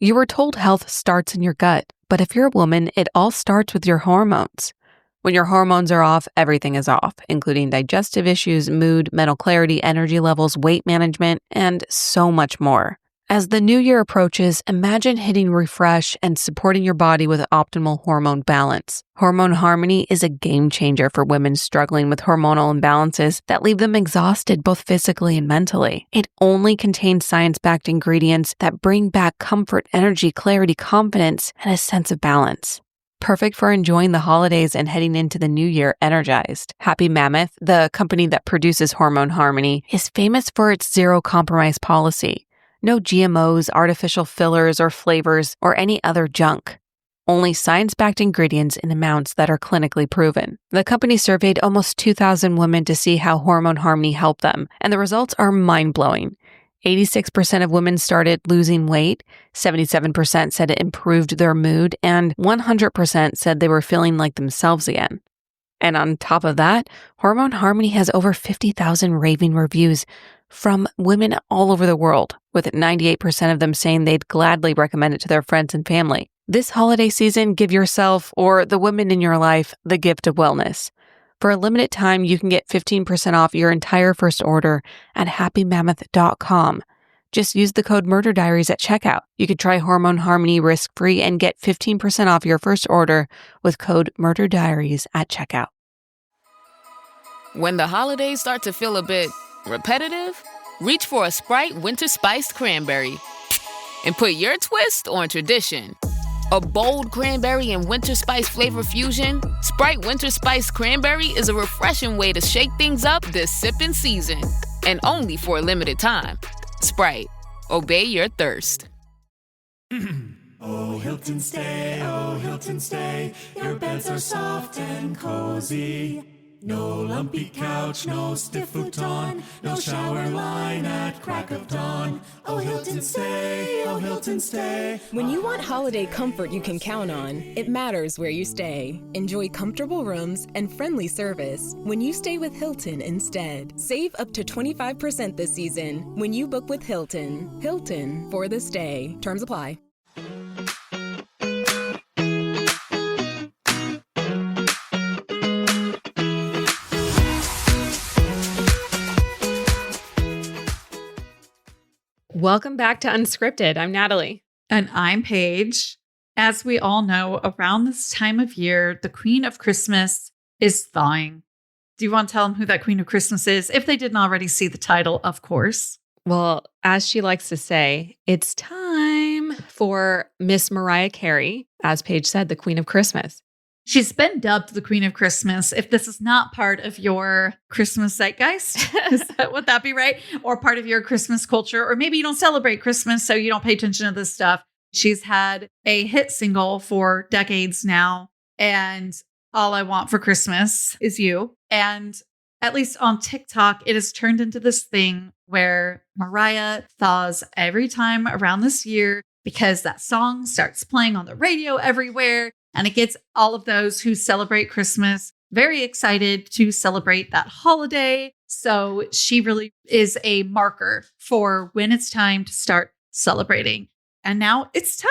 You were told health starts in your gut, but if you're a woman, it all starts with your hormones. When your hormones are off, everything is off, including digestive issues, mood, mental clarity, energy levels, weight management, and so much more. As the new year approaches, imagine hitting refresh and supporting your body with optimal hormone balance. Hormone Harmony is a game changer for women struggling with hormonal imbalances that leave them exhausted both physically and mentally. It only contains science-backed ingredients that bring back comfort, energy, clarity, confidence, and a sense of balance. Perfect for enjoying the holidays and heading into the new year energized. Happy Mammoth, the company that produces Hormone Harmony, is famous for its zero-compromise policy. No GMOs, artificial fillers or flavors, or any other junk. Only science-backed ingredients in amounts that are clinically proven. The company surveyed almost 2,000 women to see how Hormone Harmony helped them, and the results are mind-blowing. 86% of women started losing weight, 77% said it improved their mood, and 100% said they were feeling like themselves again. And on top of that, Hormone Harmony has over 50,000 raving reviews from women all over the world, with 98% of them saying they'd gladly recommend it to their friends and family. This holiday season, give yourself or the women in your life the gift of wellness. For a limited time, you can get 15% off your entire first order at happymammoth.com. Just use the code MurderDiaries at checkout. You can try Hormone Harmony risk-free and get 15% off your first order with code MurderDiaries at checkout. When the holidays start to feel a bit repetitive, reach for a Sprite Winter Spiced Cranberry and put your twist on tradition. A bold cranberry and winter spice flavor fusion, Sprite Winter Spiced Cranberry is a refreshing way to shake things up this sipping season. And only for a limited time. Sprite, obey your thirst. Oh, Hilton stay, your beds are soft and cozy. No lumpy couch, no stiff futon, no shower line at crack of dawn. Oh, Hilton stay. When you want holiday comfort you can count on, it matters where you stay. Enjoy comfortable rooms and friendly service when you stay with Hilton instead. Save up to 25% this season when you book with Hilton. Hilton for the stay. Terms apply. Welcome back to Unscripted. I'm Natalie. And I'm Paige. As we all know, around this time of year, the Queen of Christmas is thawing. Do you want to tell them who that Queen of Christmas is? If they didn't already see the title, of course. Well, as she likes to say, it's time for Miss Mariah Carey, as Paige said, the Queen of Christmas. She's been dubbed the Queen of Christmas. If this is not part of your Christmas zeitgeist, would that be right? Or part of your Christmas culture? Or maybe you don't celebrate Christmas, so you don't pay attention to this stuff. She's had a hit single for decades now. And All I Want for Christmas Is You. And at least on TikTok, it has turned into this thing where Mariah thaws every time around this year because that song starts playing on the radio everywhere. And it gets all of those who celebrate Christmas very excited to celebrate that holiday. So she really is a marker for when it's time to start celebrating. And now it's time,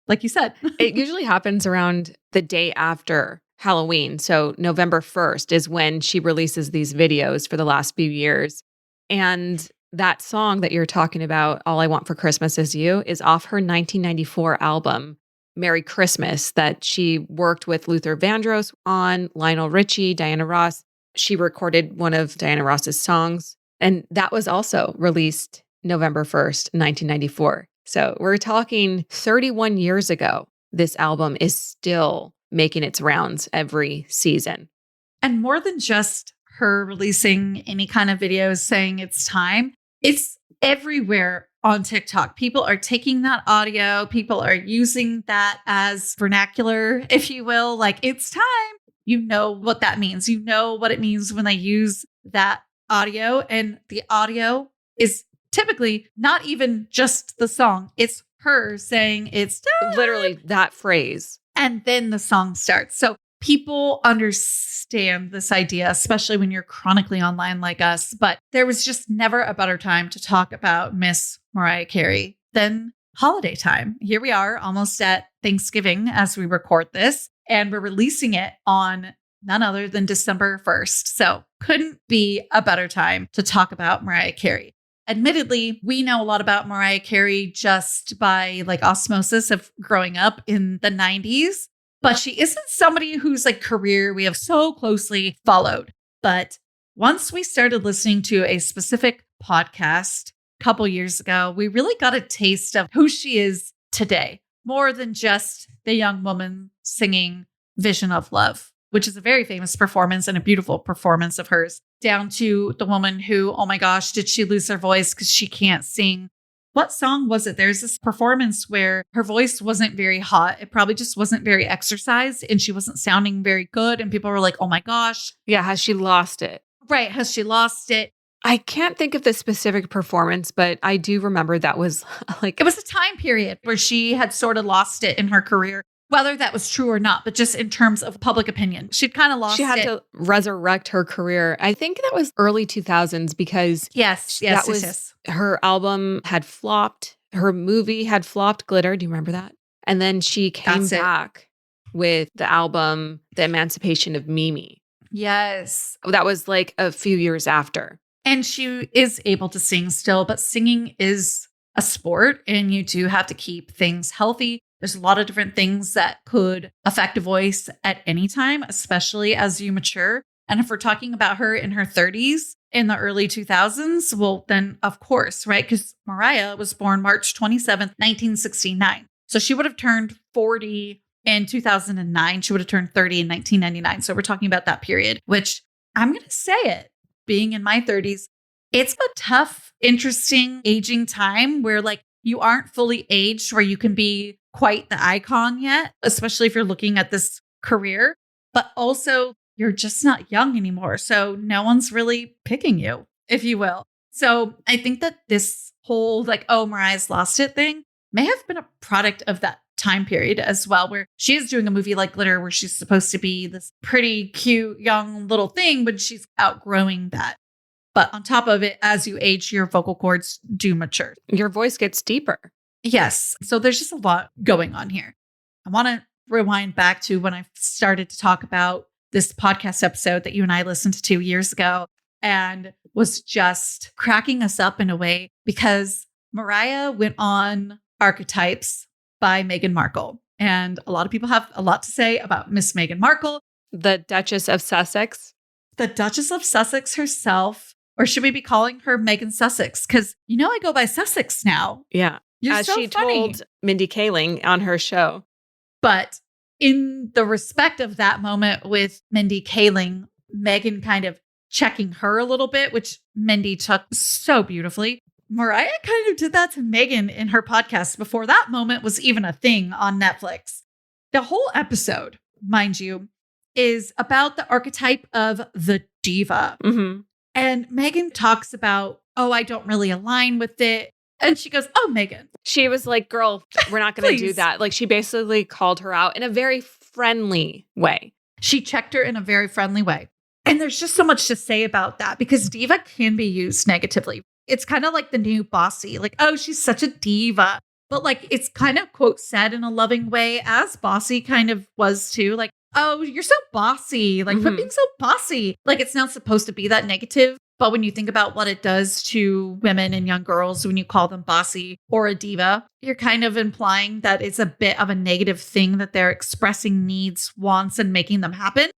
like you said. It usually happens around the day after Halloween. So November 1st is when she releases these videos for the last few years. And that song that you're talking about, All I Want for Christmas Is You, is off her 1994 album, Merry Christmas, that she worked with Luther Vandross on, Lionel Richie, Diana Ross. She recorded one of Diana Ross's songs, and that was also released November 1st, 1994. So we're talking 31 years ago. This album is still making its rounds every season. And more than just her releasing any kind of videos saying it's time, it's everywhere on TikTok. People are taking that audio. People are using that as vernacular, if you will. Like, it's time. You know what that means. You know what it means when they use that audio. And the audio is typically not even just the song. It's her saying it's time. Literally that phrase. And then the song starts. So people understand this idea, especially when you're chronically online like us. But there was just never a better time to talk about Miss Mariah Carey than holiday time. Here we are almost at Thanksgiving as we record this, and we're releasing it on none other than December 1st. So couldn't be a better time to talk about Mariah Carey. Admittedly, we know a lot about Mariah Carey just by like osmosis of growing up in the 90s, but she isn't somebody whose like career we have so closely followed. But once we started listening to a specific podcast a couple years ago, we really got a taste of who she is today, more than just the young woman singing Vision of Love, which is a very famous performance and a beautiful performance of hers, down to the woman who, oh my gosh, did she lose her voice because she can't sing? What song was it? There's this performance where her voice wasn't very hot. It probably just wasn't very exercised and she wasn't sounding very good. And people were like, oh my gosh. Yeah, has she lost it? Right. Has she lost it? I can't think of the specific performance, but I do remember that was like... It was a time period where she had sort of lost it in her career. Whether that was true or not, but just in terms of public opinion, she'd kind of lost it. She had to resurrect her career. I think that was early 2000s because yes. Her album had flopped. Her movie had flopped, Glitter. Do you remember that? And then she came back with the album, The Emancipation of Mimi. Yes. That was like a few years after. And she is able to sing still, but singing is a sport and you do have to keep things healthy. There's a lot of different things that could affect a voice at any time, especially as you mature. And if we're talking about her in her 30s in the early 2000s, well, then of course, right? Because Mariah was born March 27th, 1969. So she would have turned 40 in 2009. She would have turned 30 in 1999. So we're talking about that period, which I'm going to say it, being in my 30s, it's a tough, interesting aging time where like you aren't fully aged where you can be quite the icon yet, especially if you're looking at this career, but also you're just not young anymore. So no one's really picking you, if you will. So I think that this whole like, oh, Mariah's lost it thing may have been a product of that time period as well, where she is doing a movie like Glitter, where she's supposed to be this pretty cute young little thing, but she's outgrowing that. But on top of it, as you age, your vocal cords do mature. Your voice gets deeper. Yes. So there's just a lot going on here. I want to rewind back to when I started to talk about this podcast episode that you and I listened to 2 years ago and was just cracking us up in a way because Mariah went on Archetypes by Meghan Markle. And a lot of people have a lot to say about Miss Meghan Markle. The Duchess of Sussex. The Duchess of Sussex herself. Or should we be calling her Meghan Sussex? Because you know I go by Sussex now. Yeah. You're as so she funny. told Mindy Kaling on her show. But in the respect of that moment with Mindy Kaling, Meghan kind of checking her a little bit, which Mindy took so beautifully. Mariah kind of did that to Meghan in her podcast before that moment was even a thing on Netflix. The whole episode, mind you, is about the archetype of the diva. Mm-hmm. And Meghan talks about, oh, I don't really align with it. And she goes, oh, Meghan. She was like, girl, we're not going to do that. Like she basically called her out in a very friendly way. She checked her in a very friendly way. And there's just so much to say about that because diva can be used negatively. It's kind of like the new bossy, like, oh, she's such a diva. But like, it's kind of quote said in a loving way as bossy kind of was too. Like, oh, you're so bossy. Like, quit being so bossy. Like, it's not supposed to be that negative. But when you think about what it does to women and young girls, when you call them bossy or a diva, you're kind of implying that it's a bit of a negative thing that they're expressing needs, wants, and making them happen.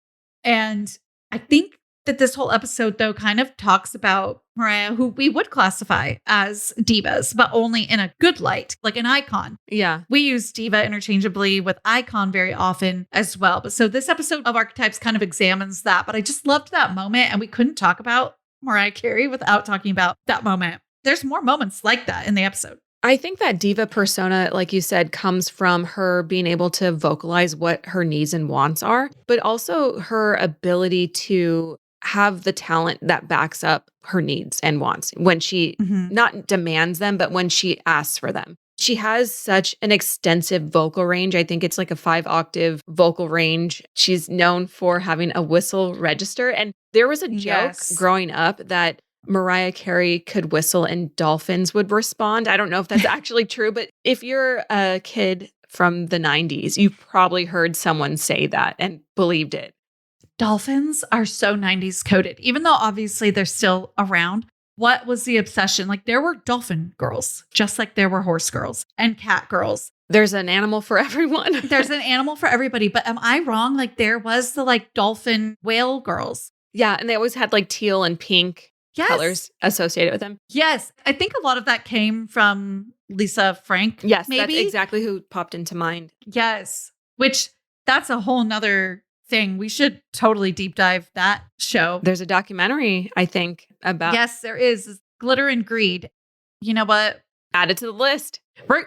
And I think that this whole episode, though, kind of talks about Mariah, who we would classify as divas, but only in a good light, like an icon. Yeah. We use diva interchangeably with icon very often as well. But so this episode of Archetypes kind of examines that. But I just loved that moment. And we couldn't talk about Mariah Carey without talking about that moment. There's more moments like that in the episode. I think that diva persona, like you said, comes from her being able to vocalize what her needs and wants are, but also her ability to have the talent that backs up her needs and wants when she not demands them, but when she asks for them. She has such an extensive vocal range. I think it's like a 5-octave vocal range. She's known for having a whistle register. And there was a joke growing up that Mariah Carey could whistle and dolphins would respond. I don't know if that's actually true, but if you're a kid from the 90s, you probably heard someone say that and believed it. Dolphins are so 90s coded, even though obviously they're still around. What was the obsession? Like there were dolphin girls, just like there were horse girls and cat girls. There's an animal for everyone. There's an animal for everybody. But am I wrong? Like there was the like dolphin whale girls. Yeah. And they always had like teal and pink colors associated with them. Yes. I think a lot of that came from Lisa Frank. Yes. Maybe. That's exactly who popped into mind. Yes. Which that's a whole nother thing. We should totally deep dive that show. There's a documentary, I think, about. Yes, there is. Glitter and Greed. You know what? Add it to the list.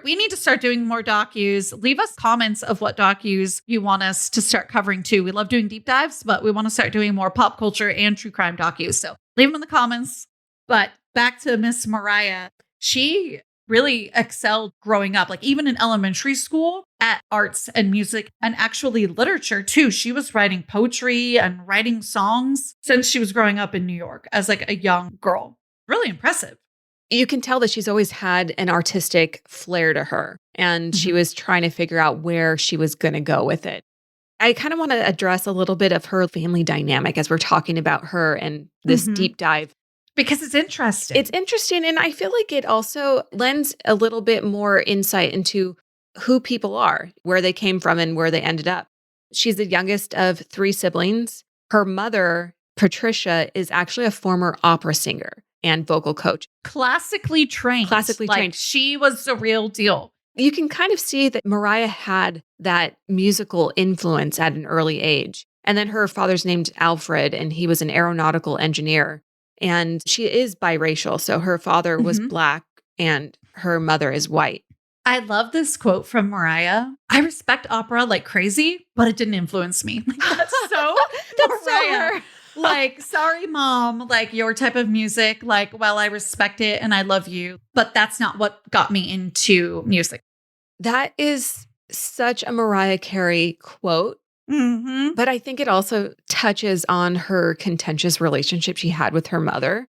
We need to start doing more docus. Leave us comments of what docus you want us to start covering too. We love doing deep dives, but we want to start doing more pop culture and true crime docus. So leave them in the comments. But back to Miss Mariah. She really excelled growing up, like even in elementary school, at arts and music and actually literature too. She was writing poetry and writing songs since she was growing up in New York as like a young girl. Really impressive. You can tell that she's always had an artistic flair to her, and she was trying to figure out where she was going to go with it. I kind of want to address a little bit of her family dynamic as we're talking about her and this deep dive. Because it's interesting. It's interesting, and I feel like it also lends a little bit more insight into who people are, where they came from, and where they ended up. She's the youngest of 3 siblings. Her mother, Patricia, is actually a former opera singer and vocal coach. Classically trained. Like, she was the real deal. You can kind of see that Mariah had that musical influence at an early age. And then her father's named Alfred, and he was an aeronautical engineer. And she is biracial. So her father was Black and her mother is white. I love this quote from Mariah. I respect opera like crazy, but it didn't influence me. Like, that's so Mariah. Like, sorry, mom, like your type of music, like, well, I respect it and I love you, but that's not what got me into music. That is such a Mariah Carey quote. But I think it also touches on her contentious relationship she had with her mother.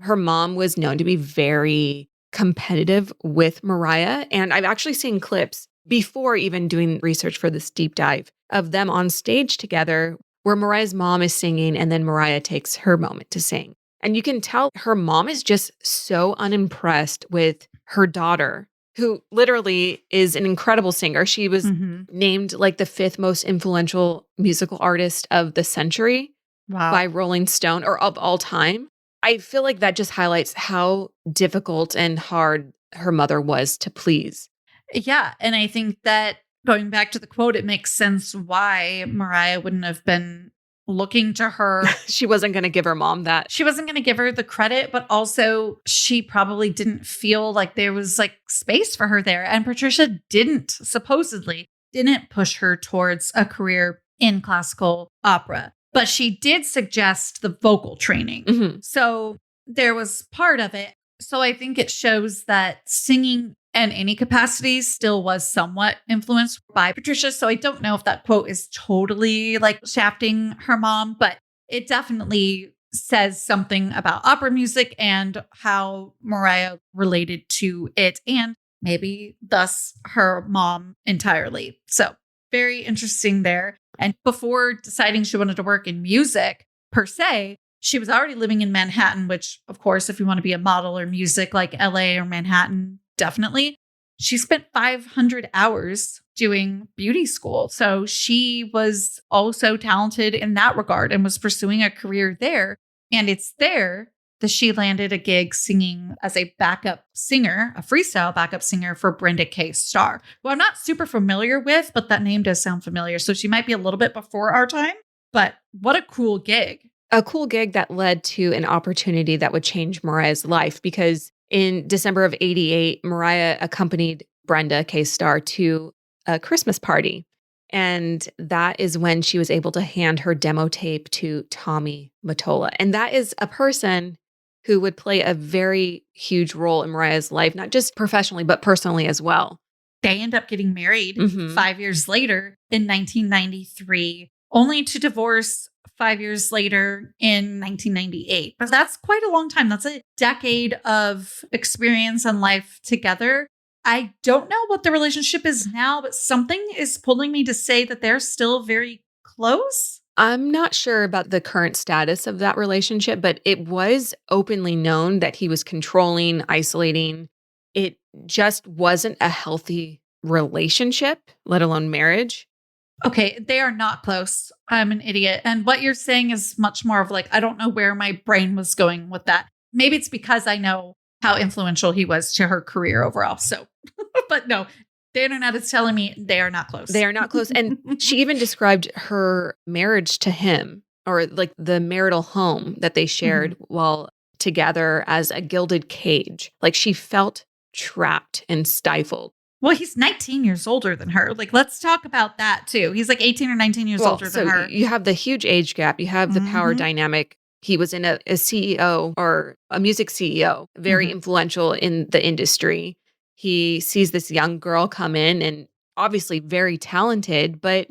Her mom was known to be very competitive with Mariah. And I've actually seen clips before even doing research for this deep dive of them on stage together where Mariah's mom is singing and then Mariah takes her moment to sing. And you can tell her mom is just so unimpressed with her daughter, who literally is an incredible singer. She was named like the 5th most influential musical artist of the century by Rolling Stone, or of all time. I feel like that just highlights how difficult and hard her mother was to please. Yeah. And I think that going back to the quote, it makes sense why Mariah wouldn't have been looking to her. She wasn't going to give her mom that. She wasn't going to give her the credit, but also she probably didn't feel like there was like space for her there. And Patricia supposedly didn't push her towards a career in classical opera, but she did suggest the vocal training. So there was part of it. So I think it shows that singing in any capacity still was somewhat influenced by Patricia. So I don't know if that quote is totally like shafting her mom, but it definitely says something about opera music and how Mariah related to it, and maybe thus her mom entirely. So very interesting there. And before deciding she wanted to work in music per se, she was already living in Manhattan, which, of course, if you want to be a model or music like LA or Manhattan, definitely. She spent 500 hours doing beauty school. So she was also talented in that regard and was pursuing a career there. And it's there that she landed a gig singing as a backup singer, a freestyle backup singer for Brenda K. Starr, who I'm not super familiar with, but that name does sound familiar. So she might be a little bit before our time, but what a cool gig. A cool gig that led to an opportunity that would change Mariah's life, because in December of 88, Mariah accompanied Brenda K. Starr to a Christmas party. And that is when she was able to hand her demo tape to Tommy Mottola. And that is a person who would play a very huge role in Mariah's life, not just professionally, but personally as well. They end up getting married 5 years later in 1993, only to divorce 5 years later in 1998. But that's quite a long time. That's a decade of experience and life together. I don't know what the relationship is now, but something is pulling me to say that they're still very close. I'm not sure about the current status of that relationship, but it was openly known that he was controlling, isolating. It just wasn't a healthy relationship, let alone marriage. Okay, they are not close. I'm an idiot. And what you're saying is much more of like, I don't know where my brain was going with that. Maybe it's because I know how influential he was to her career overall. So, but no, the internet is telling me they are not close. They are not close. And she even described her marriage to him, or like the marital home that they shared while together, as a gilded cage. Like she felt trapped and stifled. Well, he's 19 years older than her. Like, let's talk about that too. He's like 18 or 19 years older than her. You have the huge age gap. You have the power dynamic. He was in a CEO, or a music CEO, very influential in the industry. He sees this young girl come in and obviously very talented, but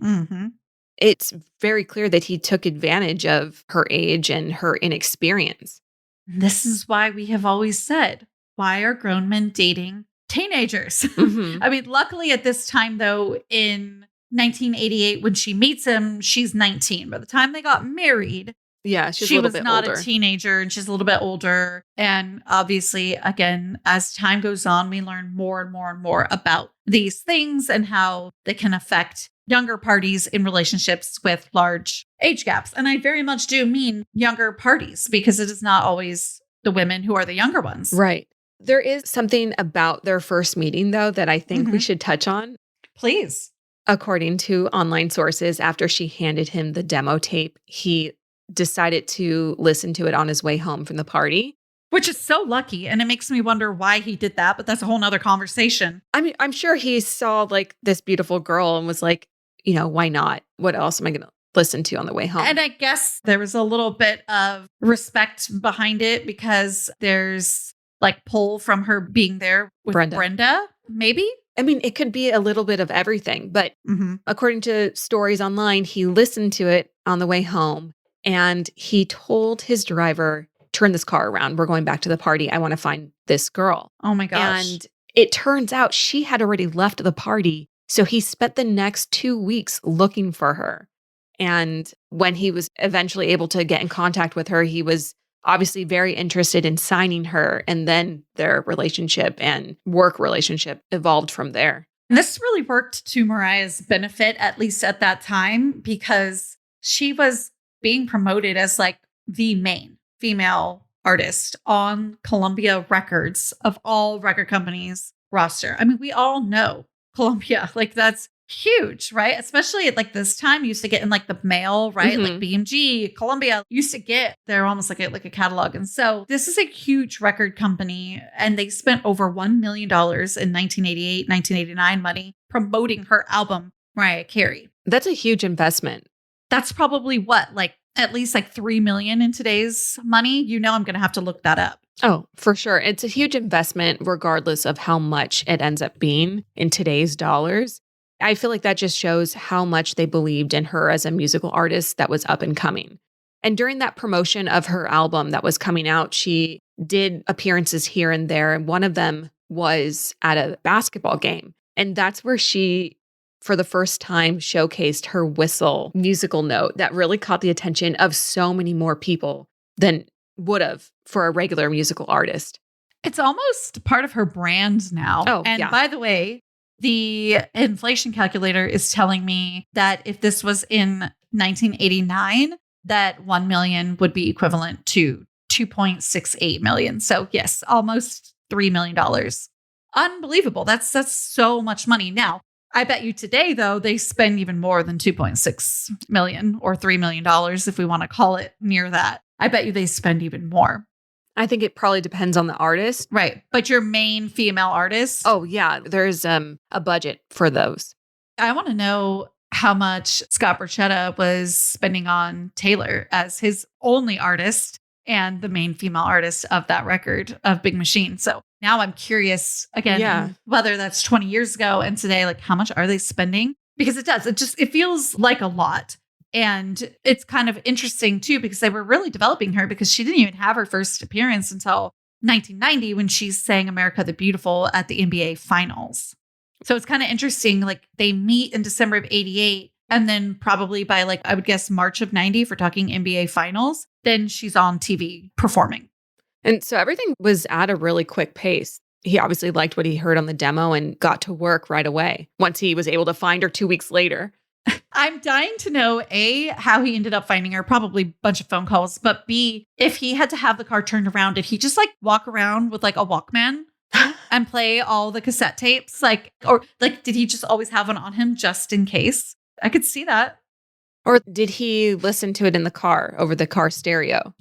it's very clear that he took advantage of her age and her inexperience. This is why we have always said, why are grown men dating teenagers? I mean, luckily at this time, though, in 1988, when she meets him, she's 19. By the time they got married, she was not a teenager, and she's a little bit older. And obviously, again, as time goes on, we learn more and more and more about these things and how they can affect younger parties in relationships with large age gaps. And I very much do mean younger parties, because it is not always the women who are the younger ones. Right. There is something about their first meeting, though, that I think we should touch on. Please. According to online sources, after she handed him the demo tape, he decided to listen to it on his way home from the party. Which is so lucky. And it makes me wonder why he did that, but that's a whole nother conversation. I mean, I'm sure he saw like this beautiful girl and was like, you know, why not? What else am I going to listen to on the way home? And I guess there was a little bit of respect behind it, because there's like pull from her being there with Brenda, maybe? I mean, it could be a little bit of everything, but according to stories online, he listened to it on the way home and he told his driver, turn this car around. We're going back to the party. I want to find this girl. Oh my gosh. And it turns out she had already left the party. So he spent the next 2 weeks looking for her. And when he was eventually able to get in contact with her, he was obviously very interested in signing her. And then their relationship and work relationship evolved from there. And this really worked to Mariah's benefit, at least at that time, because she was being promoted as like the main female artist on Columbia Records, of all record companies roster. I mean, we all know Columbia, like that's huge, right? Especially at like this time, you used to get in like the mail, right? Like BMG, Columbia used to get, they're almost like a catalog. And so this is a huge record company, and they spent over $1 million in 1988, 1989 money promoting her album, Mariah Carey. That's a huge investment. That's probably what, like at least like 3 million in today's money. You know, I'm going to have to look that up. Oh, for sure. It's a huge investment, regardless of how much it ends up being in today's dollars. I feel like that just shows how much they believed in her as a musical artist that was up and coming. And during that promotion of her album that was coming out, she did appearances here and there. And one of them was at a basketball game. And that's where she, for the first time, showcased her whistle musical note that really caught the attention of so many more people than would have for a regular musical artist. It's almost part of her brand now. Oh, and yeah. By the way, the inflation calculator is telling me that if this was in 1989, that 1 million would be equivalent to 2.68 million. So yes, almost $3 million. Unbelievable. That's so much money. Now, I bet you today, though, they spend even more than 2.6 million or $3 million, if we want to call it near that. I bet you they spend even more. I think it probably depends on the artist. Right. But your main female artist? Oh, yeah. There's a budget for those. I want to know how much Scott Borchetta was spending on Taylor as his only artist and the main female artist of that record of Big Machine. So now I'm curious again, whether that's 20 years ago and today, like how much are they spending? Because it does. It feels like a lot. And it's kind of interesting too, because they were really developing her because she didn't even have her first appearance until 1990 when she sang America the Beautiful at the NBA Finals. So it's kind of interesting. Like they meet in December of 88. And then probably by like, I would guess March of 90, if we're talking NBA Finals, then she's on TV performing. And so everything was at a really quick pace. He obviously liked what he heard on the demo and got to work right away once he was able to find her 2 weeks later. I'm dying to know, A, how he ended up finding her, probably a bunch of phone calls, but B, if he had to have the car turned around, did he just like walk around with like a Walkman and play all the cassette tapes? Like, or like, did he just always have one on him just in case? I could see that. Or did he listen to it in the car over the car stereo?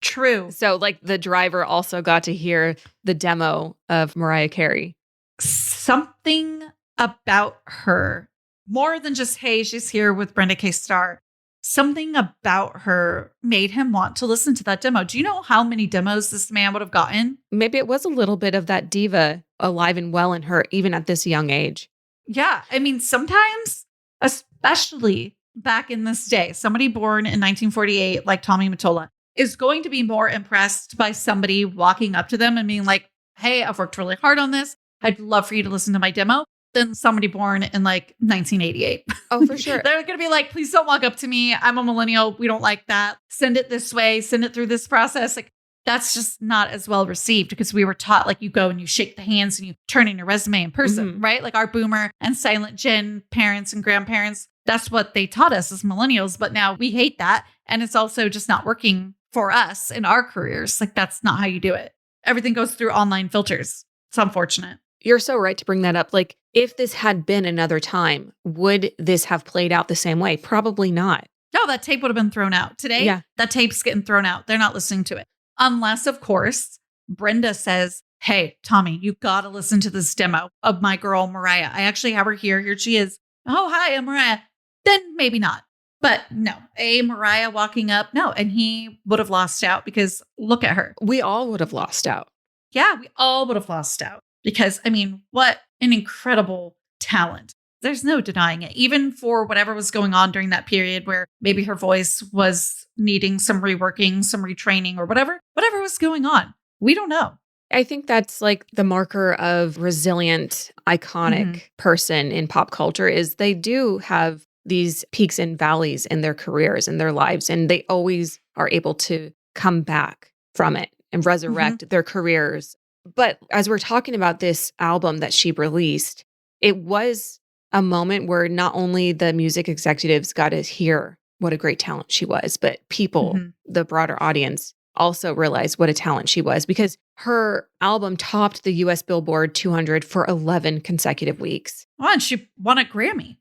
True. So like the driver also got to hear the demo of Mariah Carey. Something about her, more than just, hey, she's here with Brenda K. Starr. Something about her made him want to listen to that demo. Do you know how many demos this man would have gotten? Maybe it was a little bit of that diva alive and well in her, even at this young age. Yeah. I mean, sometimes, especially back in this day, somebody born in 1948, like Tommy Mottola, is going to be more impressed by somebody walking up to them and being like, hey, I've worked really hard on this. I'd love for you to listen to my demo, than somebody born in like 1988. Oh, for sure. They're going to be like, please don't walk up to me. I'm a millennial. We don't like that. Send it this way. Send it through this process. Like, that's just not as well received because we were taught like you go and you shake the hands and you turn in your resume in person, right? Like our boomer and silent gen parents and grandparents, that's what they taught us as millennials. But now we hate that. And it's also just not working for us in our careers. Like that's not how you do it. Everything goes through online filters. It's unfortunate. You're so right to bring that up. Like if this had been another time, would this have played out the same way? Probably not. No, that tape would have been thrown out. Today, that tape's getting thrown out. They're not listening to it. Unless, of course, Brenda says, hey, Tommy, you got to listen to this demo of my girl, Mariah. I actually have her here. Here she is. Oh, hi, I'm Mariah. Then maybe not. But no, Mariah walking up. No, and he would have lost out because look at her. We all would have lost out. Yeah, we all would have lost out. Because, I mean, what an incredible talent. There's no denying it. Even for whatever was going on during that period where maybe her voice was needing some reworking, some retraining or whatever was going on. We don't know. I think that's like the marker of resilient, iconic person in pop culture is they do have these peaks and valleys in their careers and their lives, and they always are able to come back from it and resurrect their careers. But as we're talking about this album that she released, it was a moment where not only the music executives got to hear what a great talent she was, but people, the broader audience, also realized what a talent she was because her album topped the US Billboard 200 for 11 consecutive weeks. Oh, and she won a Grammy.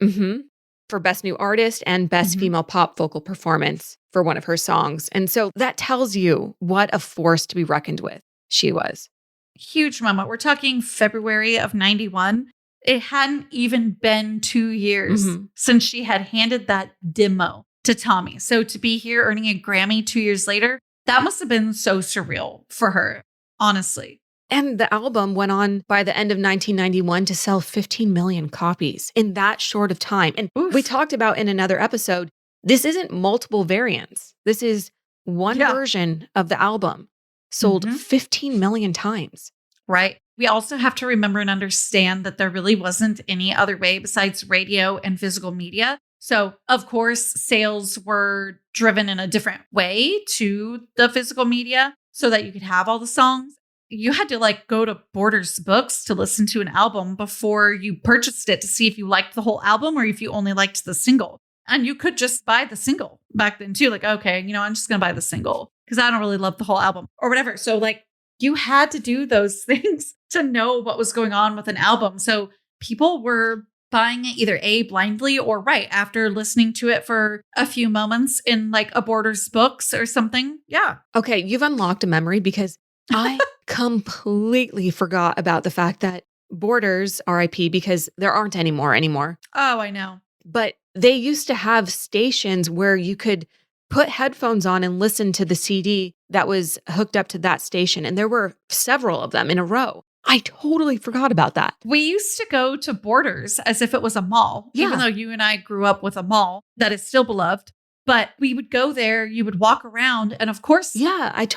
For Best New Artist and Best Female Pop Vocal Performance for one of her songs. And so that tells you what a force to be reckoned with she was. Huge moment. We're talking February of 91. It hadn't even been 2 years since she had handed that demo to Tommy. So to be here earning a Grammy 2 years later, that must have been so surreal for her, honestly. And the album went on by the end of 1991 to sell 15 million copies in that short of time. And we talked about in another episode, this isn't multiple variants. This is one version of the album sold 15 million times. Right. We also have to remember and understand that there really wasn't any other way besides radio and physical media. So, of course, sales were driven in a different way to the physical media so that you could have all the songs. You had to like go to Borders Books to listen to an album before you purchased it to see if you liked the whole album or if you only liked the single. And you could just buy the single back then too. Like, okay, I'm just going to buy the single because I don't really love the whole album or whatever. So like you had to do those things to know what was going on with an album. So people were buying it either blindly or right after listening to it for a few moments in like a Borders Books or something. Yeah. Okay. You've unlocked a memory because I completely forgot about the fact that Borders, RIP, because there aren't anymore. Oh, I know. But they used to have stations where you could put headphones on and listen to the CD that was hooked up to that station. And there were several of them in a row. I totally forgot about that. We used to go to Borders as if it was a mall, even though you and I grew up with a mall that is still beloved. But we would go there, you would walk around, and of course, oh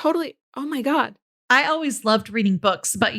my God. I always loved reading books, but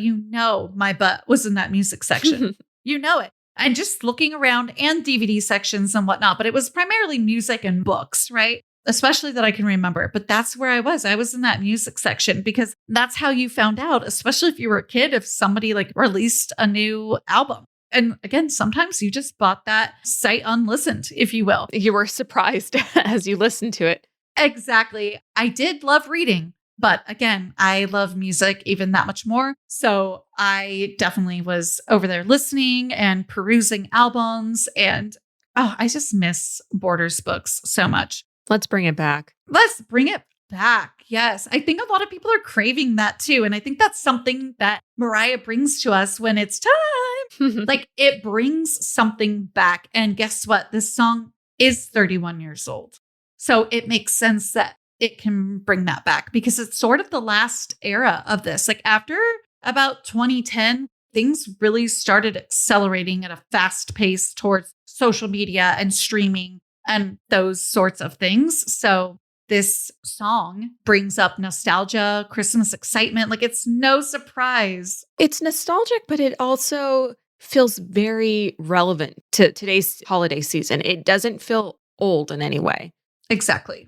my butt was in that music section. You know it. And just looking around and DVD sections and whatnot, but it was primarily music and books, right? Especially that I can remember. But that's where I was. I was in that music section because that's how you found out, especially if you were a kid, if somebody like released a new album. And again, sometimes you just bought that sight unlistened, if you will. You were surprised as you listened to it. Exactly. I did love reading. But again, I love music even that much more. So I definitely was over there listening and perusing albums. And I just miss Borders books so much. Let's bring it back. Let's bring it back. Yes. I think a lot of people are craving that too. And I think that's something that Mariah brings to us when it's time. Like it brings something back. And guess what? This song is 31 years old. So it makes sense that it can bring that back because it's sort of the last era of this. Like after about 2010, things really started accelerating at a fast pace towards social media and streaming and those sorts of things. So this song brings up nostalgia, Christmas excitement. Like it's no surprise. It's nostalgic, but it also feels very relevant to today's holiday season. It doesn't feel old in any way. Exactly.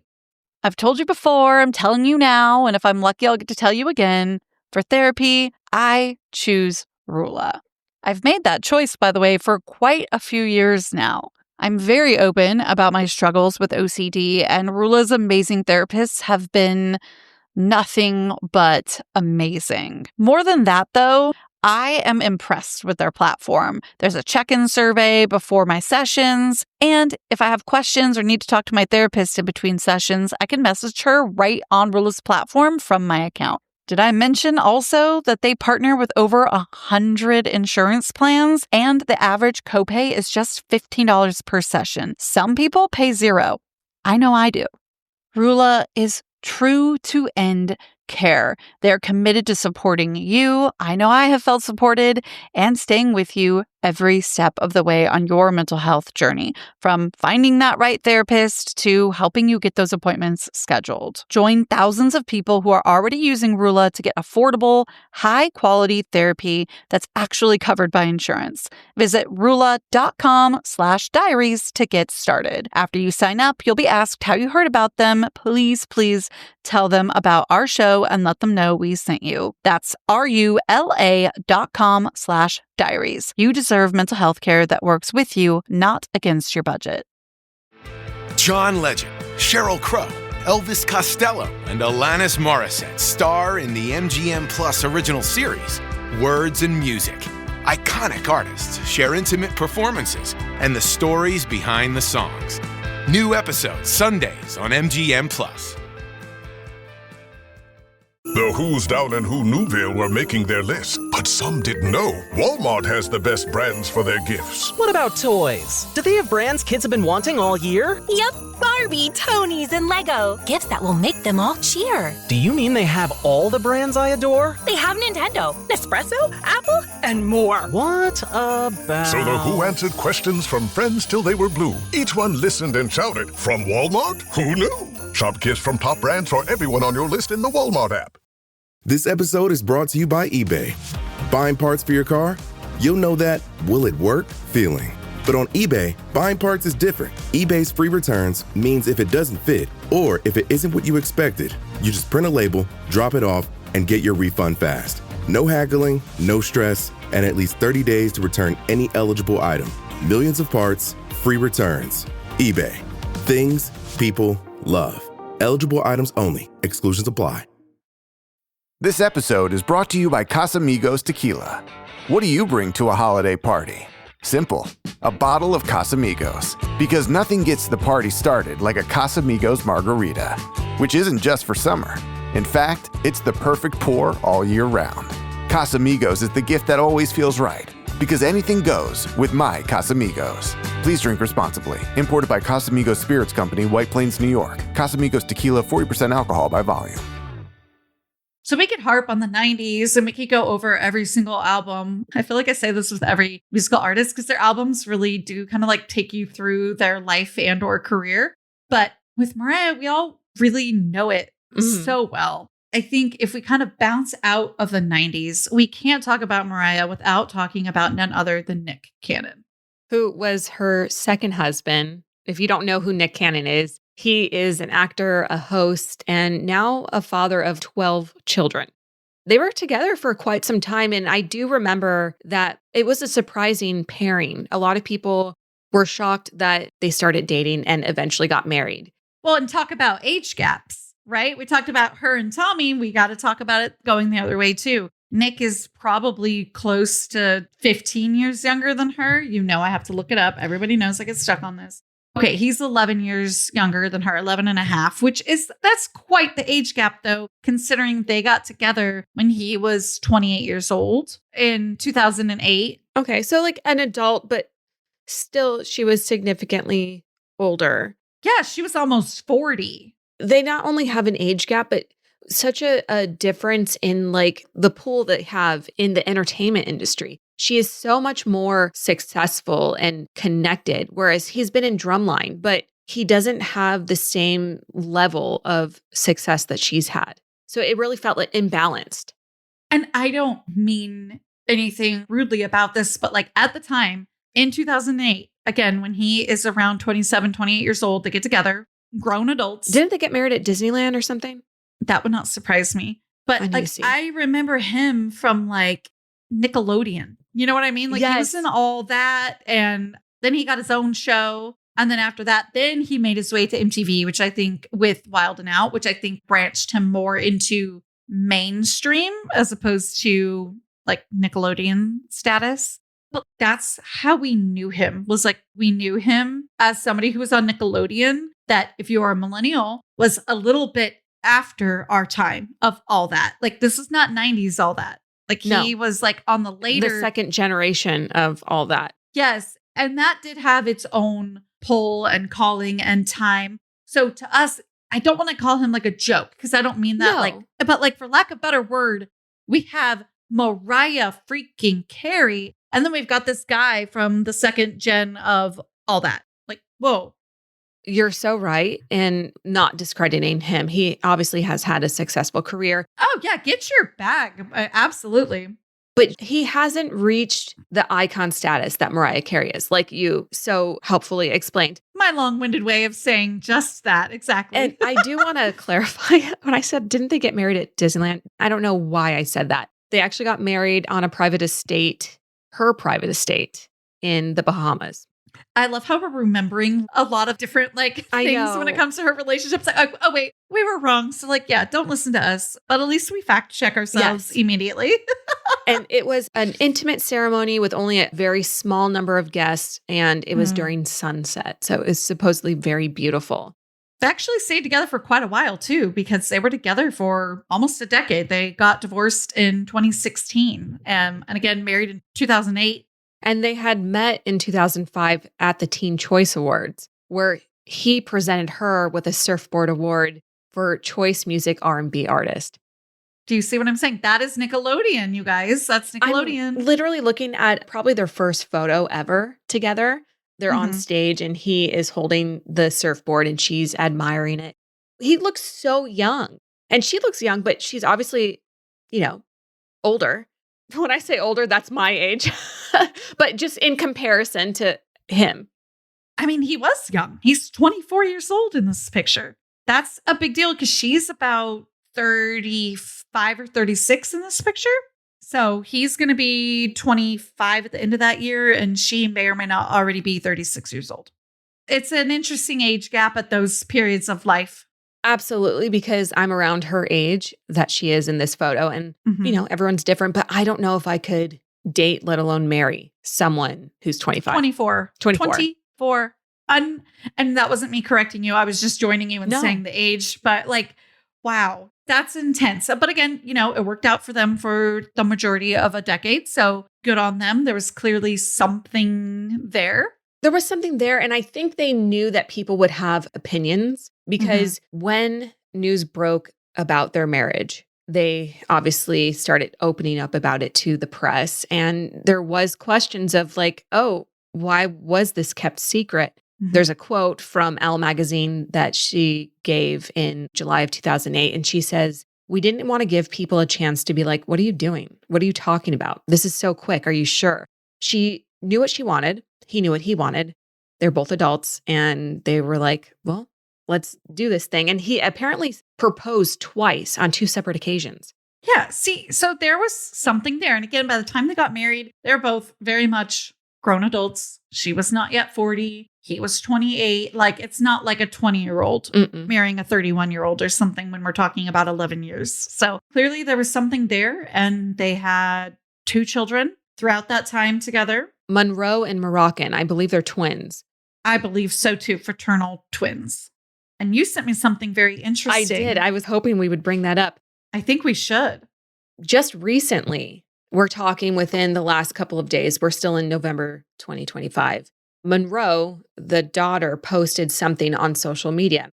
I've told you before, I'm telling you now, and if I'm lucky, I'll get to tell you again. For therapy, I choose Rula. I've made that choice, by the way, for quite a few years now. I'm very open about my struggles with OCD, and Rula's amazing therapists have been nothing but amazing. More than that, though, I am impressed with their platform. There's a check-in survey before my sessions, and if I have questions or need to talk to my therapist in between sessions, I can message her right on Rula's platform from my account. Did I mention also that they partner with over 100 insurance plans, and the average copay is just $15 per session? Some people pay $0. I know I do. Rula is true to end care. They're committed to supporting you. I know I have felt supported and staying with you every step of the way on your mental health journey, from finding that right therapist to helping you get those appointments scheduled. Join thousands of people who are already using Rula to get affordable, high-quality therapy that's actually covered by insurance. Visit rula.com/diaries to get started. After you sign up, you'll be asked how you heard about them. Please tell them about our show and let them know we sent you. That's rula.com/diaries. You deserve mental health care that works with you, not against your budget. John Legend, Sheryl Crow, Elvis Costello, and Alanis Morissette star in the MGM Plus original series, Words and Music. Iconic artists share intimate performances and the stories behind the songs. New episodes Sundays on MGM Plus. The Who's Down in Who Newville were making their list, but some didn't know Walmart has the best brands for their gifts. What about toys? Do they have brands kids have been wanting all year? Yep, Barbie, Tony's, and Lego. Gifts that will make them all cheer. Do you mean they have all the brands I adore? They have Nintendo, Nespresso, Apple, and more. What about... So the Who answered questions from friends till they were blue. Each one listened and shouted, from Walmart? Who knew? Shop gifts from top brands for everyone on your list in the Walmart app. This episode is brought to you by eBay. Buying parts for your car? You'll know that will it work feeling. But on eBay, buying parts is different. eBay's free returns means if it doesn't fit, or if it isn't what you expected, you just print a label, drop it off, and get your refund fast. No haggling, no stress, and at least 30 days to return any eligible item. Millions of parts, free returns. eBay. Things people love. Eligible items only. Exclusions apply. This episode is brought to you by Casamigos Tequila. What do you bring to a holiday party? Simple. A bottle of Casamigos. Because nothing gets the party started like a Casamigos margarita, which isn't just for summer. In fact, it's the perfect pour all year round. Casamigos is the gift that always feels right. Because anything goes with my Casamigos. Please drink responsibly. Imported by Casamigos Spirits Company, White Plains, New York. Casamigos Tequila, 40% alcohol by volume. So we could harp on the 90s and we could go over every single album. I feel like I say this with every musical artist because their albums really do kind of like take you through their life and or career. But with Mariah, we all really know it so well. I think if we kind of bounce out of the 90s, we can't talk about Mariah without talking about none other than Nick Cannon, who was her second husband. If you don't know who Nick Cannon is, he is an actor, a host, and now a father of 12 children. They were together for quite some time, and I do remember that it was a surprising pairing. A lot of people were shocked that they started dating and eventually got married. Well, and talk about age gaps, right? We talked about her and Tommy. We got to talk about it going the other way, too. Nick is probably close to 15 years younger than her. You know, I have to look it up. Everybody knows I get stuck on this. Okay, he's 11 years younger than her, 11 and a half, that's quite the age gap, though, considering they got together when he was 28 years old in 2008. Okay, so like an adult, but still she was significantly older. Yeah, she was almost 40. They not only have an age gap, but such a difference in like the pool they have in the entertainment industry. She is so much more successful and connected, whereas he's been in drumline, but he doesn't have the same level of success that she's had. So it really felt like imbalanced. And I don't mean anything rudely about this, but like at the time in 2008, again, when he is around 27, 28 years old, they get together, grown adults. Didn't they get married at Disneyland or something? That would not surprise me. But like, I remember him from like Nickelodeon. You know what I mean? Like he was in all that. And then he got his own show. And then after that, then he made his way to MTV, which I think with Wild and Out, which I think branched him more into mainstream as opposed to like Nickelodeon status. But that's how we knew him, was like we knew him as somebody who was on Nickelodeon that if you are a millennial was a little bit after our time of all that. Like this is not 90s all that. Like he was like on the later. The second generation of all that. Yes. And that did have its own pull and calling and time. So to us, I don't want to call him like a joke because I don't mean that but like for lack of better word, we have Mariah freaking Carey. And then we've got this guy from the second gen of all that. Like, whoa. You're so right. And not discrediting him. He obviously has had a successful career. Oh, yeah. Get your bag. Absolutely. But he hasn't reached the icon status that Mariah Carey is, like you so helpfully explained. My long-winded way of saying just that. Exactly. And I do want to clarify when I said, didn't they get married at Disneyland? I don't know why I said that. They actually got married on a private estate, her private estate in the Bahamas. I love how we're remembering a lot of different like things when it comes to her relationships. Like, oh wait, we were wrong. So like, yeah, don't listen to us. But at least we fact check ourselves immediately. And it was an intimate ceremony with only a very small number of guests. And it was during sunset. So it was supposedly very beautiful. They actually stayed together for quite a while too, because they were together for almost a decade. They got divorced in 2016 and again, married in 2008. And they had met in 2005 at the Teen Choice Awards, where he presented her with a Surfboard Award for Choice Music R&B Artist. Do you see what I'm saying? That is Nickelodeon, you guys. That's Nickelodeon. I'm literally looking at probably their first photo ever together. They're on stage and he is holding the surfboard and she's admiring it. He looks so young. And she looks young, but she's obviously, older. When I say older, that's my age. But just in comparison to him. I mean, he was young. He's 24 years old in this picture. That's a big deal because she's about 35 or 36 in this picture. So he's going to be 25 at the end of that year, and she may or may not already be 36 years old. It's an interesting age gap at those periods of life. Absolutely, because I'm around her age that she is in this photo. And, everyone's different, but I don't know if I could date, let alone marry someone who's 25. 24. And that wasn't me correcting you. I was just joining you and saying the age. But like, wow, that's intense. But again, it worked out for them for the majority of a decade. So good on them. There was clearly something there. There was something there. And I think they knew that people would have opinions because when news broke about their marriage, they obviously started opening up about it to the press. And there was questions of like, oh, why was this kept secret? There's a quote from Elle magazine that she gave in July of 2008. And she says, "We didn't want to give people a chance to be like, what are you doing? What are you talking about? This is so quick. Are you sure?" She knew what she wanted. He knew what he wanted. They're both adults. And they were like, well, let's do this thing. And he apparently proposed twice on 2 separate occasions. Yeah. See, so there was something there. And again, by the time they got married, they're both very much grown adults. She was not yet 40. He was 28. Like, it's not like a 20-year-old marrying a 31-year-old or something when we're talking about 11 years. So clearly there was something there. And they had 2 children throughout that time together. Monroe and Moroccan. I believe they're twins. I believe so too. Fraternal twins. And you sent me something very interesting. I did. I was hoping we would bring that up. I think we should. Just recently, we're talking within the last couple of days. We're still in November 2025. Monroe, the daughter, posted something on social media.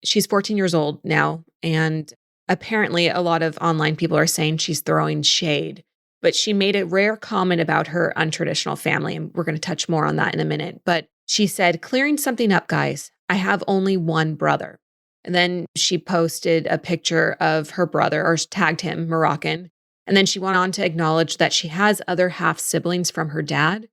She's 14 years old now, and apparently a lot of online people are saying she's throwing shade. But she made a rare comment about her untraditional family, and we're going to touch more on that in a minute. But she said, "Clearing something up, guys. I have only one brother." And then she posted a picture of her brother, or tagged him, Moroccan. And then she went on to acknowledge that she has other half siblings from her dad,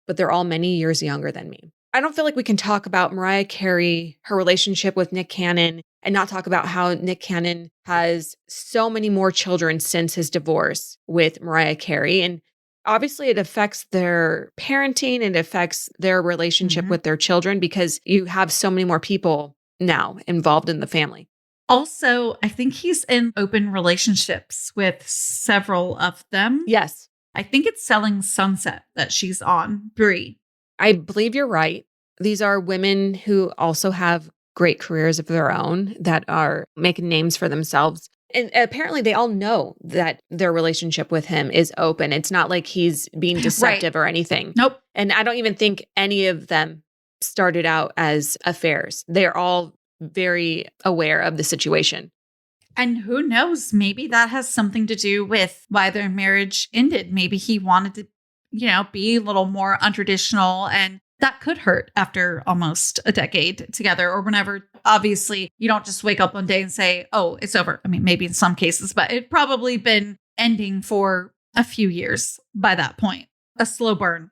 but they're all many years younger than me. I don't feel like we can talk about Mariah Carey, her relationship with Nick Cannon, and not talk about how Nick Cannon has so many more children since his divorce with Mariah Carey. And obviously it affects their parenting and affects their relationship with their children because you have so many more people now involved in the family. Also, I think he's in open relationships with several of them. Yes. I think it's Selling Sunset that she's on, Brie. I believe you're right. These are women who also have great careers of their own that are making names for themselves. And apparently they all know that their relationship with him is open. It's not like he's being deceptive or anything. Nope. And I don't even think any of them started out as affairs. They're all very aware of the situation. And who knows, maybe that has something to do with why their marriage ended. Maybe he wanted to, be a little more untraditional, and that could hurt after almost a decade together or whenever. Obviously, you don't just wake up one day and say, oh, it's over. I mean, maybe in some cases, but it'd probably been ending for a few years by that point. A slow burn.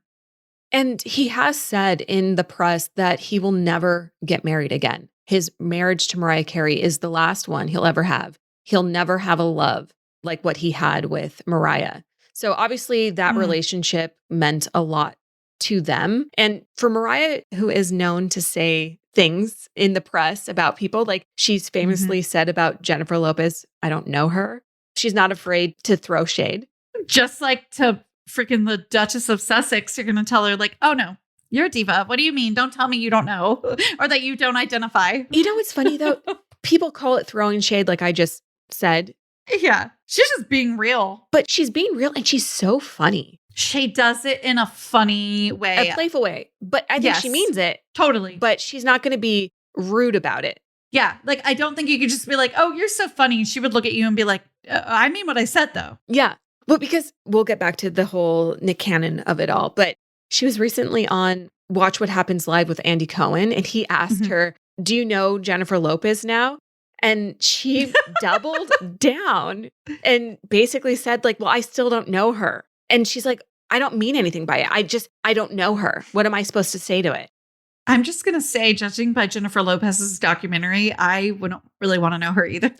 And he has said in the press that he will never get married again. His marriage to Mariah Carey is the last one he'll ever have. He'll never have a love like what he had with Mariah. So obviously that relationship meant a lot to them. And for Mariah, who is known to say things in the press about people, like she's famously said about Jennifer Lopez, "I don't know her." She's not afraid to throw shade. Just like to freaking the Duchess of Sussex, you're going to tell her like, "Oh no, you're a diva. What do you mean? Don't tell me you don't know or that you don't identify." You know what's funny though? People call it throwing shade, like I just said. Yeah, she's just being real. But she's being real and she's so funny. She does it in a funny way. A playful way. But I think she means it. Totally. But she's not going to be rude about it. Yeah. Like, I don't think you could just be like, "Oh, you're so funny." She would look at you and be like, "I mean what I said though." Yeah. Well, because we'll get back to the whole Nick Cannon of it all. But she was recently on Watch What Happens Live with Andy Cohen. And he asked her, "Do you know Jennifer Lopez now?" And she doubled down and basically said like, "Well, I still don't know her." And she's like, "I don't mean anything by it. I don't know her. What am I supposed to say to it?" I'm just going to say, judging by Jennifer Lopez's documentary, I wouldn't really want to know her either.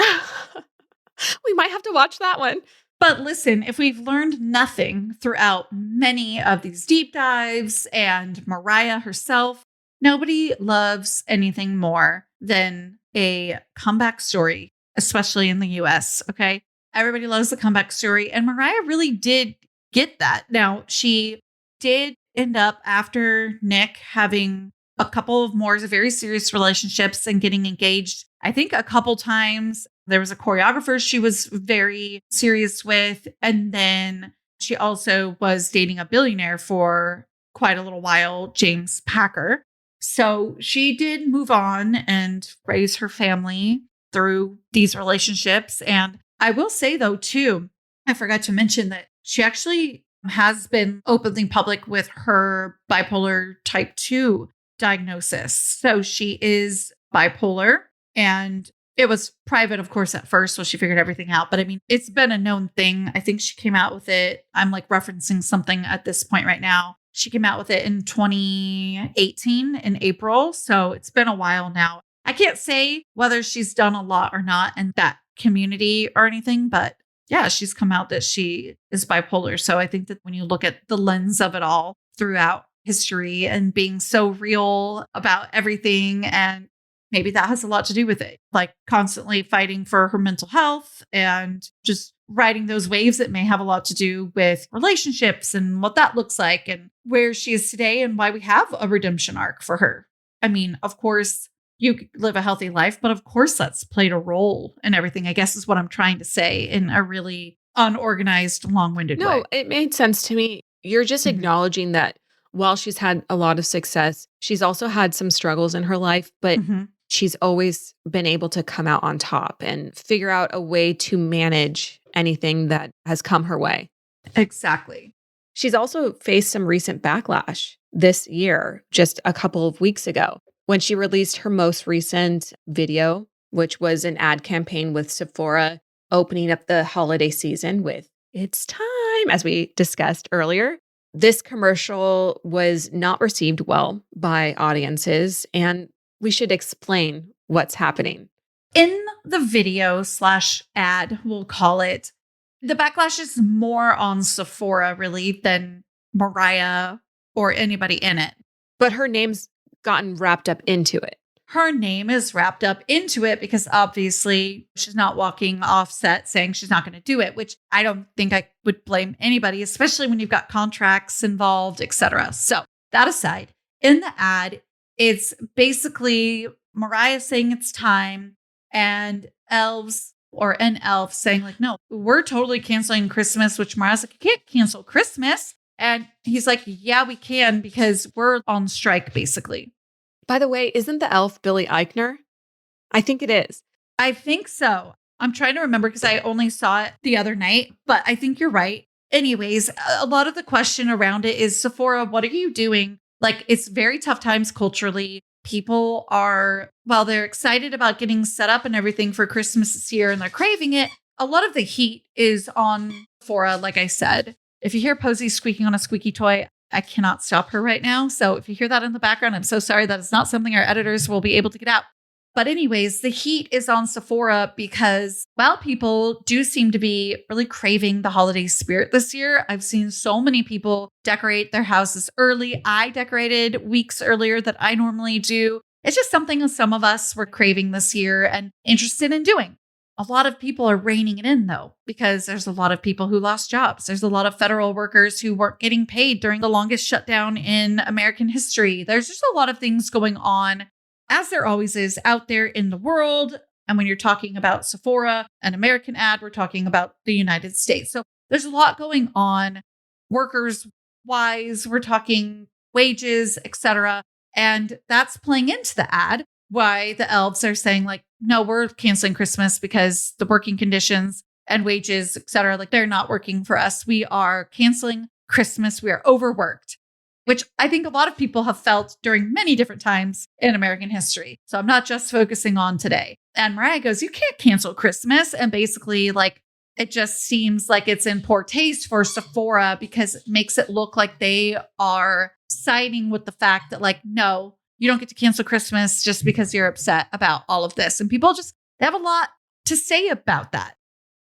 We might have to watch that one. But listen, if we've learned nothing throughout many of these deep dives and Mariah herself, nobody loves anything more than a comeback story, especially in the US, okay? Everybody loves the comeback story, and Mariah really did get that. Now, she did end up, after Nick, having a couple of more very serious relationships and getting engaged. I think a couple times. There was a choreographer she was very serious with, and then she also was dating a billionaire for quite a little while, James Packer. So she did move on and raise her family through these relationships. And I will say, though, too, I forgot to mention that she actually has been openly public with her bipolar type 2 diagnosis. So she is bipolar, and it was private, of course, at first. So she figured everything out. But I mean, it's been a known thing. I think she came out with it. I'm like referencing something at this point right now. She came out with it in 2018 in April. So it's been a while now. I can't say whether she's done a lot or not in that community or anything, but yeah, she's come out that she is bipolar. So I think that when you look at the lens of it all throughout history and being so real about everything, and maybe that has a lot to do with it, like constantly fighting for her mental health and just riding those waves. It may have a lot to do with relationships and what that looks like and where she is today and why we have a redemption arc for her. I mean, of course, you live a healthy life, but of course that's played a role in everything, I guess is what I'm trying to say in a really unorganized, long-winded way. No, it made sense to me. You're just acknowledging that while she's had a lot of success, she's also had some struggles in her life, but she's always been able to come out on top and figure out a way to manage anything that has come her way. Exactly. She's also faced some recent backlash this year, just a couple of weeks ago, when she released her most recent video, which was an ad campaign with Sephora opening up the holiday season with "It's time," as we discussed earlier. This commercial was not received well by audiences, and we should explain what's happening. In the video / ad, we'll call it, the backlash is more on Sephora really than Mariah or anybody in it. But her name's gotten wrapped up into it. Her name is wrapped up into it because obviously she's not walking off set saying she's not going to do it, which I don't think I would blame anybody, especially when you've got contracts involved, etc. So that aside, in the ad, it's basically Mariah saying it's time and elves or an elf saying like, no, we're totally canceling Christmas, which Mariah's like, you can't cancel Christmas. And he's like, yeah, we can because we're on strike, basically. By the way, isn't the elf Billy Eichner? I think it is. I think so. I'm trying to remember because I only saw it the other night, but I think you're right. Anyways, a lot of the question around it is, Sephora, what are you doing? Like, it's very tough times culturally. People are, while they're excited about getting set up and everything for Christmas this year and they're craving it, a lot of the heat is on Sephora, like I said. If you hear Posey squeaking on a squeaky toy, I cannot stop her right now. So if you hear that in the background, I'm so sorry. That is not something our editors will be able to get out. But anyways, the heat is on Sephora because, well, people do seem to be really craving the holiday spirit this year. I've seen so many people decorate their houses early. I decorated weeks earlier than I normally do. It's just something some of us were craving this year and interested in doing. A lot of people are reining it in, though, because there's a lot of people who lost jobs. There's a lot of federal workers who weren't getting paid during the longest shutdown in American history. There's just a lot of things going on, as there always is out there in the world. And when you're talking about Sephora, an American ad, we're talking about the United States. So there's a lot going on workers wise. We're talking wages, etc. And that's playing into the ad. Why the elves are saying like, no, we're canceling Christmas because the working conditions and wages, et cetera, like they're not working for us. We are canceling Christmas. We are overworked, which I think a lot of people have felt during many different times in American history. So I'm not just focusing on today. And Mariah goes, you can't cancel Christmas. And basically like, it just seems like it's in poor taste for Sephora because it makes it look like they are siding with the fact that like, no, you don't get to cancel Christmas just because you're upset about all of this. And people just have a lot to say about that.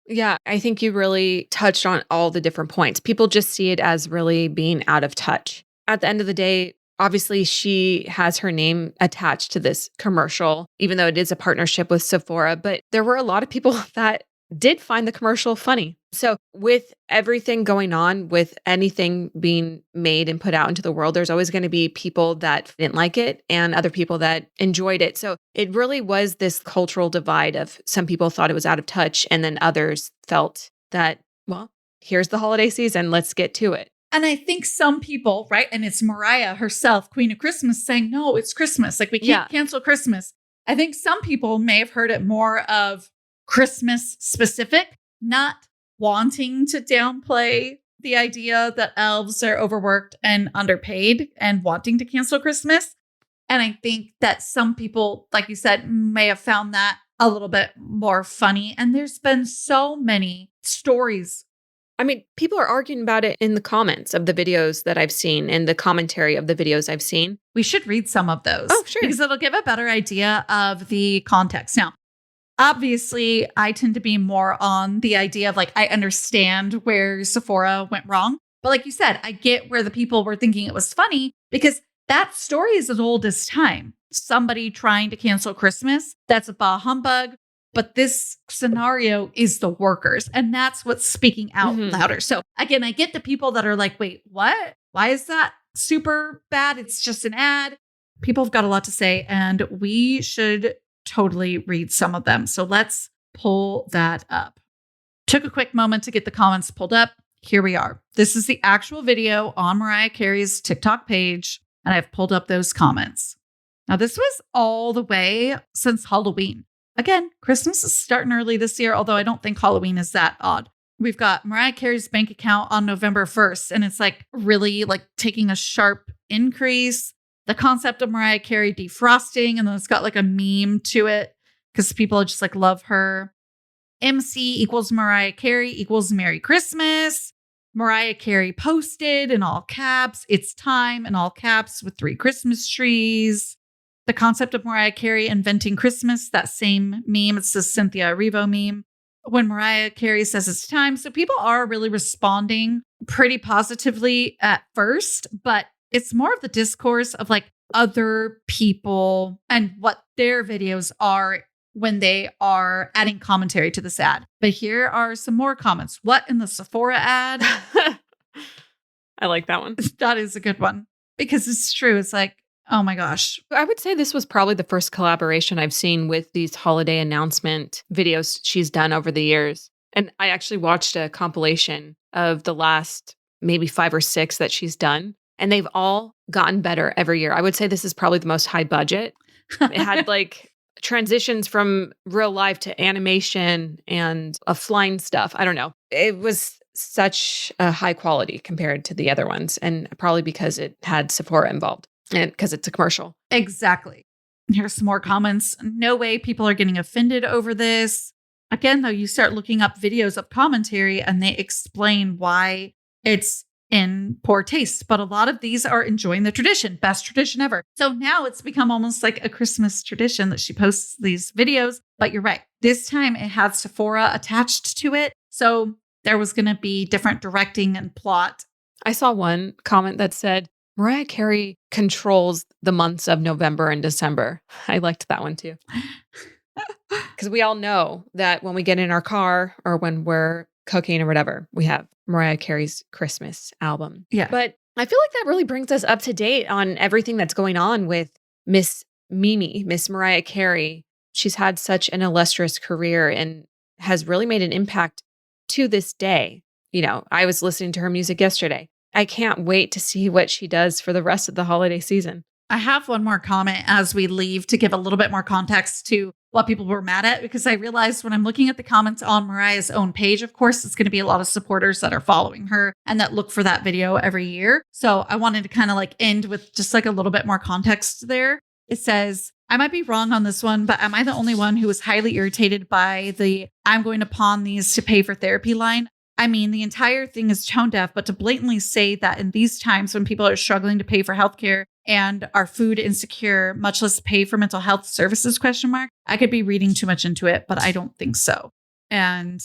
Yeah, I think you really touched on all the different points. People just see it as really being out of touch. At the end of the day, obviously she has her name attached to this commercial, even though it is a partnership with Sephora. But there were a lot of people that did find the commercial funny. So with everything going on, with anything being made and put out into the world, there's always going to be people that didn't like it and other people that enjoyed it. So it really was this cultural divide of some people thought it was out of touch and then others felt that, well, here's the holiday season, let's get to it. And I think some people, right? And it's Mariah herself, Queen of Christmas, saying, no, it's Christmas. Like we can't cancel Christmas. I think some people may have heard it more of Christmas specific, not wanting to downplay the idea that elves are overworked and underpaid and wanting to cancel Christmas. And I think that some people, like you said, may have found that a little bit more funny. And there's been so many stories. I mean, people are arguing about it in the comments of the videos that I've seen and the commentary of the videos I've seen. We should read some of those. Oh, sure. Because it'll give a better idea of the context. Now, obviously, I tend to be more on the idea of like, I understand where Sephora went wrong. But like you said, I get where the people were thinking it was funny because that story is as old as time. Somebody trying to cancel Christmas, that's a bah humbug. But this scenario is the workers. And that's what's speaking out louder. So again, I get the people that are like, wait, what? Why is that super bad? It's just an ad. People have got a lot to say, and we should totally read some of them. So let's pull that up. Took a quick moment to get the comments pulled up. Here we are. This is the actual video on Mariah Carey's TikTok page, and I've pulled up those comments. Now, this was all the way since Halloween. Again, Christmas is starting early this year, although I don't think Halloween is that odd. We've got Mariah Carey's bank account on November 1st, and it's like really like taking a sharp increase. The concept of Mariah Carey defrosting, and then it's got like a meme to it because people just like love her. MC equals Mariah Carey equals Merry Christmas. Mariah Carey posted in all caps, it's time in all caps with 3 Christmas trees. The concept of Mariah Carey inventing Christmas, that same meme, it's the Cynthia Erivo meme. When Mariah Carey says it's time. So people are really responding pretty positively at first, but it's more of the discourse of like other people and what their videos are when they are adding commentary to this ad. But here are some more comments. What in the Sephora ad? I like that one. That is a good one because it's true. It's like, oh my gosh. I would say this was probably the first collaboration I've seen with these holiday announcement videos she's done over the years. And I actually watched a compilation of the last maybe 5 or 6 that she's done. And they've all gotten better every year. I would say this is probably the most high budget. It had like transitions from real life to animation and flying stuff. I don't know. It was such a high quality compared to the other ones. And probably because it had Sephora involved. And because it's a commercial. Exactly. Here's some more comments. No way people are getting offended over this. Again, though, you start looking up videos of commentary and they explain why it's in poor taste. But a lot of these are enjoying the tradition. Best tradition ever. So now it's become almost like a Christmas tradition that she posts these videos. But you're right. This time it had Sephora attached to it. So there was going to be different directing and plot. I saw one comment that said, Mariah Carey controls the months of November and December. I liked that one too. Because we all know that when we get in our car or when we're cooking or whatever, we have Mariah Carey's Christmas album. Yeah. But I feel like that really brings us up to date on everything that's going on with Miss Mimi, Miss Mariah Carey. She's had such an illustrious career and has really made an impact to this day. You know, I was listening to her music yesterday. I can't wait to see what she does for the rest of the holiday season. I have one more comment as we leave to give a little bit more context to what people were mad at, because I realized when I'm looking at the comments on Mariah's own page, of course, it's going to be a lot of supporters that are following her and that look for that video every year. So I wanted to kind of like end with just like a little bit more context there. It says, I might be wrong on this one, but am I the only one who was highly irritated by the I'm going to pawn these to pay for therapy line? I mean, the entire thing is tone deaf, but to blatantly say that in these times when people are struggling to pay for healthcare and are food insecure, much less pay for mental health services, ? I could be reading too much into it, but I don't think so. And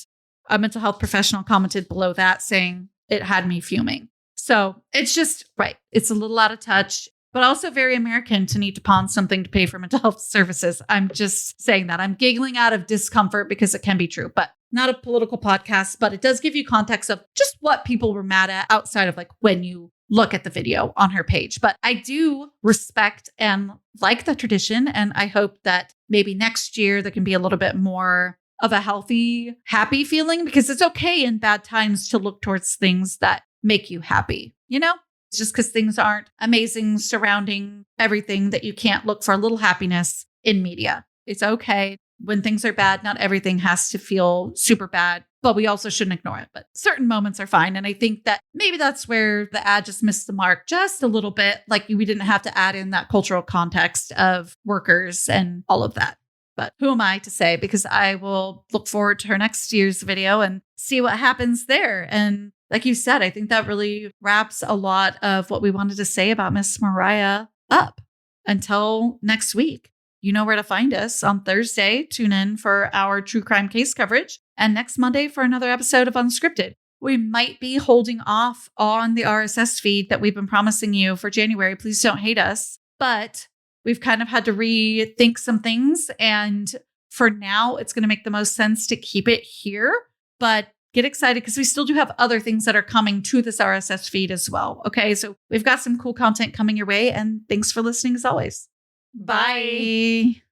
a mental health professional commented below that saying it had me fuming. So it's just right. It's a little out of touch, but also very American to need to pawn something to pay for mental health services. I'm just saying that. I'm giggling out of discomfort because it can be true, but not a political podcast, but it does give you context of just what people were mad at outside of like when you look at the video on her page. But I do respect and like the tradition. And I hope that maybe next year there can be a little bit more of a healthy, happy feeling, because it's okay in bad times to look towards things that make you happy. You know, it's just because things aren't amazing surrounding everything that you can't look for a little happiness in media. It's okay. when things are bad, not everything has to feel super bad, but we also shouldn't ignore it. But certain moments are fine. And I think that maybe that's where the ad just missed the mark just a little bit. Like we didn't have to add in that cultural context of workers and all of that. But who am I to say? Because I will look forward to her next year's video and see what happens there. And like you said, I think that really wraps a lot of what we wanted to say about Miss Mariah up. Until next week, you know where to find us. On Thursday, tune in for our true crime case coverage. And next Monday for another episode of Unscripted. We might be holding off on the RSS feed that we've been promising you for January. Please don't hate us. But we've kind of had to rethink some things. And for now, it's going to make the most sense to keep it here. But get excited because we still do have other things that are coming to this RSS feed as well. Okay, so we've got some cool content coming your way. And thanks for listening as always. Bye.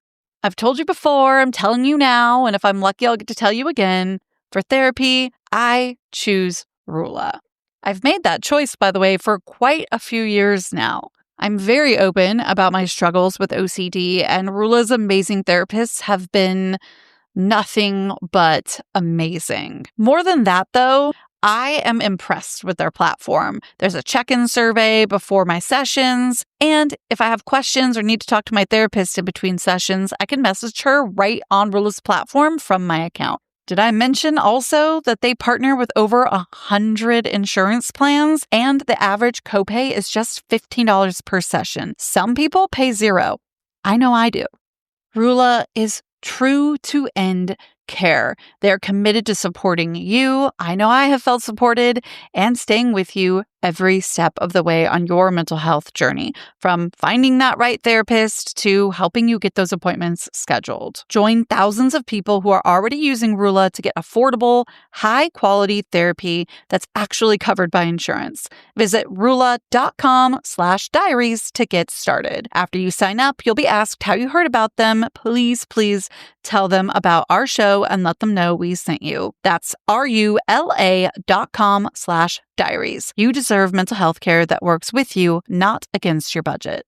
I've told you before, I'm telling you now, and if I'm lucky, I'll get to tell you again. For therapy, I choose Rula. I've made that choice, by the way, for quite a few years now. I'm very open about my struggles with OCD, and Rula's amazing therapists have been nothing but amazing. More than that, though, I am impressed with their platform. There's a check-in survey before my sessions, and if I have questions or need to talk to my therapist in between sessions, I can message her right on Rula's platform from my account. Did I mention also that they partner with over 100 insurance plans, and the average copay is just $15 per session? Some people pay $0. I know I do. Rula is true to end care. They're committed to supporting you. I know I have felt supported, and staying with you every step of the way on your mental health journey, from finding that right therapist to helping you get those appointments scheduled. Join thousands of people who are already using Rula to get affordable, high-quality therapy that's actually covered by insurance. Visit rula.com/diaries to get started. After you sign up, you'll be asked how you heard about them. Please tell them about our show and let them know we sent you. That's rula.com/diaries. You deserve mental health care that works with you, not against your budget.